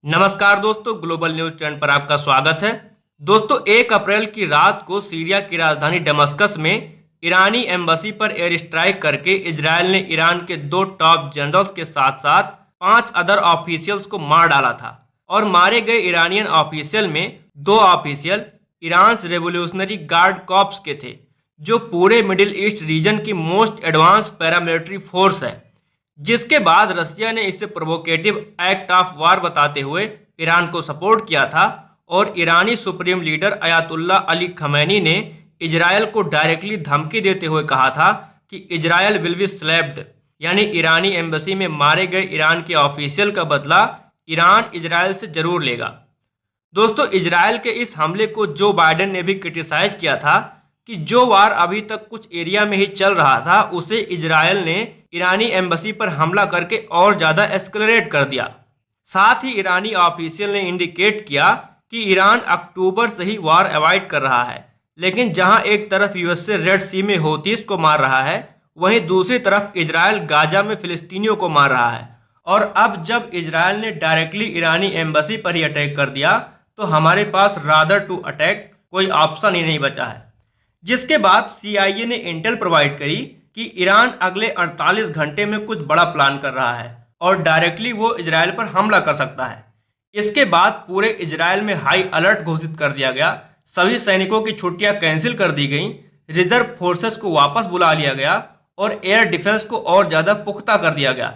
नमस्कार दोस्तों, global news trend पर आपका स्वागत है। दोस्तों, 1 अप्रैल की रात को सीरिया की राजधानी दमिश्क में ईरानी एम्बेसी पर एयर स्ट्राइक करके इजरायल ने ईरान के 2 टॉप जनरल्स के साथ साथ 5 अदर ऑफिशियल्स को मार डाला था। और मारे गए ईरानियन ऑफिशियल में 2 official Iran revolutionary guard corps के थे, जो पूरे मिडिल ईस्ट रीजन की मोस्ट एडवांस पैरामिलिट्री फोर्स है। जिसके बाद रसिया ने इसे प्रोवोकेटिव एक्ट ऑफ वार बताते हुए ईरान को सपोर्ट किया था और ईरानी सुप्रीम लीडर अयातुल्ला अली खमैनी ने इजरायल को डायरेक्टली धमकी देते हुए कहा था कि इजरायल विल बी स्लैप्ड, यानी ईरानी एम्बेसी में मारे गए ईरान के ऑफिशियल का बदला ईरान इजरायल से जरूर लेगा। दोस्तों, इजरायल के इस हमले को जो बाइडेन ने भी क्रिटिसाइज किया था कि जो वार अभी तक कुछ एरिया में ही चल रहा था, उसे इजरायल ने ईरानी एम्बेसी पर हमला करके और ज्यादा एस्केलेट कर दिया। साथ ही ईरानी ऑफिशियल ने इंडिकेट किया कि ईरान अक्टूबर से ही वार अवॉइड कर रहा है, लेकिन जहां एक तरफ यूएसए रेड सी में हौतीस को मार रहा है, वहीं दूसरी तरफ इजरायल गाजा में फिलिस्तीनियों को मार रहा है। और अब जब इजरायल ने डायरेक्टली ईरानी एम्बेसी पर ही अटैक कर दिया, तो हमारे पास रादर टू अटैक कोई ऑप्शन ही नहीं बचा है। जिसके बाद सीआईए ने इंटेल प्रोवाइड करी कि ईरान अगले 48 घंटे में कुछ बड़ा प्लान कर रहा है और डायरेक्टली वो इजरायल पर हमला कर सकता है। इसके बाद पूरे इजरायल में हाई अलर्ट घोषित कर दिया गया, सभी सैनिकों की छुट्टियां कैंसिल कर दी गई, रिजर्व फोर्सेस को वापस बुला लिया गया और एयर डिफेंस को और ज्यादा पुख्ता कर दिया गया।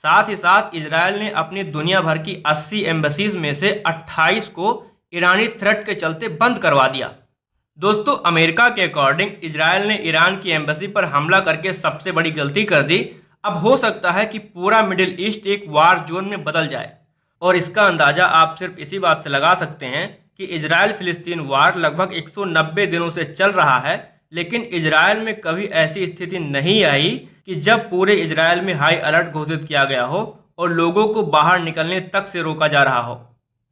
साथ ही साथ इजरायल ने अपनी दुनिया भर की 80 एम्बेसीज में से 28 को ईरानी थ्रेट के चलते बंद करवा दिया। दोस्तों, अमेरिका के अकॉर्डिंग इजरायल ने ईरान की एम्बेसी पर हमला करके सबसे बड़ी गलती कर दी। अब हो सकता है कि पूरा मिडिल ईस्ट एक वार जोन में बदल जाए, और इसका अंदाजा आप सिर्फ इसी बात से लगा सकते हैं कि इजरायल फिलिस्तीन वार लगभग 190 दिनों से चल रहा है, लेकिन इजरायल में कभी ऐसी स्थिति नहीं आई कि जब पूरे इजरायल में हाई अलर्ट घोषित किया गया हो और लोगों को बाहर निकलने तक से रोका जा रहा हो।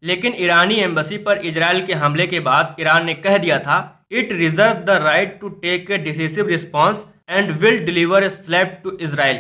लेकिन ईरानी एम्बेसी पर इजरायल के हमले के बाद ईरान ने कह दिया था, it reserve the right to take a decisive response and will deliver a slap to Israel.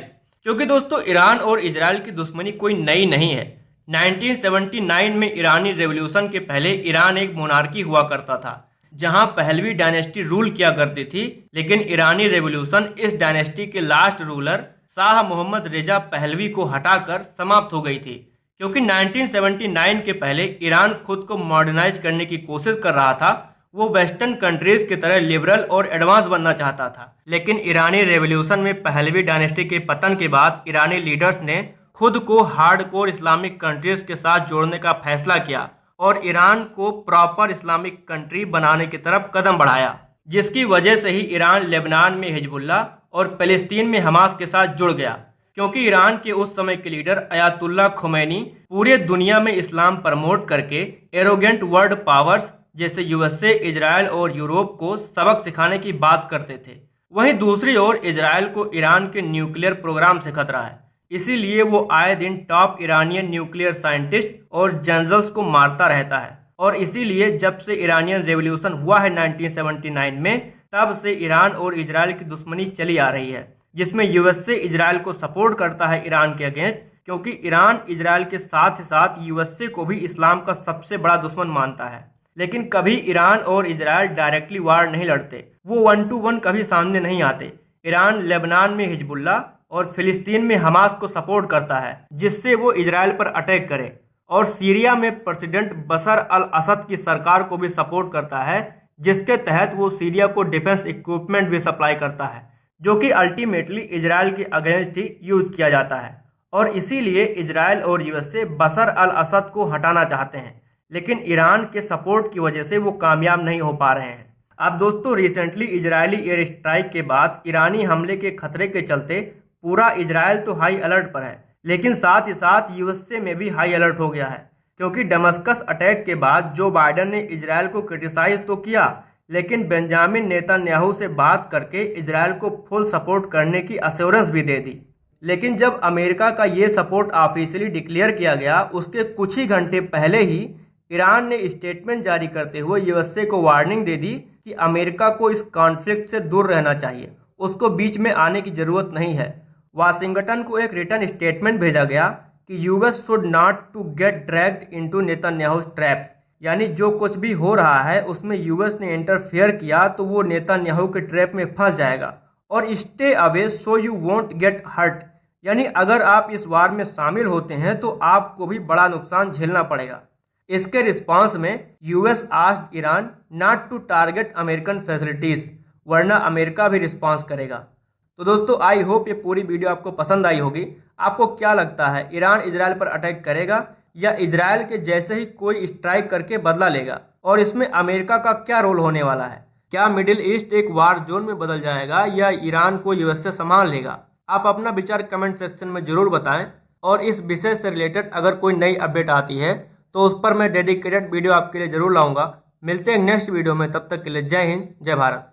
क्योंकि दोस्तों, ईरान और इजरायल की दुश्मनी कोई नई नहीं है। 1979 में ईरानी रेवोल्यूशन के पहले ईरान एक मोनार्की हुआ करता था, जहां पहलवी डायनेस्टी रूल किया करती थी। लेकिन ईरानी रेवोल्यूशन इस डायनेस्टी के last ruler Shah Mohammad Reza Pahlavi को हटाकर समाप्त हो गई थी, क्योंकि 1979 के पहले ईरान खुद को मॉडर्नाइज करने की कोशिश कर रहा था। वो वेस्टर्न कंट्रीज की तरह लिबरल और एडवांस बनना चाहता था। लेकिन ईरानी रेवोल्यूशन में पहलवी डायनेस्टी के पतन के बाद ईरानी लीडर्स ने खुद को हार्डकोर इस्लामिक कंट्रीज के साथ जोड़ने का फैसला किया और ईरान को प्रॉपर इस्लामिक कंट्री बनाने की तरफ कदम बढ़ाया, जिसकी वजह से ही ईरान लेबनान में हिजबुल्ला और फलस्तीन में हमास के साथ जुड़ गया। क्योंकि ईरान के उस समय के लीडर अयातुल्ला खुमैनी पूरे दुनिया में इस्लाम प्रमोट करके एरोगेंट वर्ल्ड पावर्स जैसे यूएसए, इजरायल और यूरोप को सबक सिखाने की बात करते थे। वहीं दूसरी ओर इजरायल को ईरान के न्यूक्लियर प्रोग्राम से खतरा है, इसीलिए वो आए दिन टॉप ईरानियन न्यूक्लियर साइंटिस्ट और जनरल्स को मारता रहता है। और इसीलिए जब से ईरानियन रेवोल्यूशन हुआ है 1979 में, तब से ईरान और इजरायल की दुश्मनी चली आ रही है, जिसमें यूएसए इजरायल को सपोर्ट करता है ईरान के अगेंस्ट, क्योंकि ईरान इजरायल के साथ ही साथ यूएसए को भी इस्लाम का सबसे बड़ा दुश्मन मानता है। लेकिन कभी ईरान और इजरायल डायरेक्टली वार नहीं लड़ते, वो 1 to 1 कभी सामने नहीं आते। ईरान लेबनान में हिजबुल्ला और फिलिस्तीन में हमास को सपोर्ट करता है, जिससे वो इजरायल पर अटैक करे, और सीरिया में प्रेसिडेंट बशर अल असद की सरकार को भी सपोर्ट करता है, जिसके तहत वो सीरिया को डिफेंस इक्विपमेंट भी सप्लाई करता है, जो कि अल्टीमेटली इजरायल के अगेंस्ट ही यूज किया जाता है। और इसीलिए इजरायल और यूएसए बशर अल असद को हटाना चाहते हैं, लेकिन ईरान के सपोर्ट की वजह से वो कामयाब नहीं हो पा रहे हैं। अब दोस्तों, रिसेंटली इजरायली एयर स्ट्राइक के बाद ईरानी हमले के खतरे के चलते पूरा इजरायल तो हाई अलर्ट पर है, लेकिन साथ ही साथ यूएसए में भी हाई अलर्ट हो गया है। क्योंकि दमिश्क अटैक के बाद जो बाइडेन ने इजरायल को क्रिटिसाइज तो किया, लेकिन बेंजामिन नेतन्याहू से बात करके इजरायल को फुल सपोर्ट करने की अश्योरेंस भी दे दी। लेकिन जब अमेरिका का ये सपोर्ट ऑफिशियली डिक्लेयर किया गया, उसके कुछ ही घंटे पहले ही ईरान ने स्टेटमेंट जारी करते हुए यूएसए को वार्निंग दे दी कि अमेरिका को इस कॉन्फ्लिक्ट से दूर रहना चाहिए, उसको बीच में आने की जरूरत नहीं है। वाशिंगटन को एक रिटर्न स्टेटमेंट भेजा गया कि US should not to get dragged into Netanyahu's trap, यानी जो कुछ भी हो रहा है उसमें यूएस ने इंटरफेयर किया तो वो नेतन्याहू के ट्रैप में फंस जाएगा। और stay away so you won't get hurt, यानी अगर आप इस वार में शामिल होते हैं तो आपको भी बड़ा नुकसान झेलना पड़ेगा। इसके रिस्पांस में US asked Iran not to target American facilities, वरना अमेरिका भी रिस्पांस करेगा। तो दोस्तों आई होप ये पूरी वीडियो आपको पसंद आई होगी। आपको क्या लगता है, ईरान इजराइल पर अटैक करेगा या इजराइल के जैसे ही कोई स्ट्राइक करके बदला लेगा? और इसमें अमेरिका का क्या रोल होने वाला है? क्या मिडिल ईस्ट एक वार जोन में बदल जाएगा या ईरान को यूएस से संभाल लेगा? आप अपना विचार कमेंट सेक्शन में जरूर बताएं। और इस विषय से रिलेटेड अगर कोई नई अपडेट आती है तो उस पर मैं डेडिकेटेड वीडियो आपके लिए जरूर लाऊंगा। मिलते हैं नेक्स्ट वीडियो में, तब तक के लिए जय हिंद, जय भारत।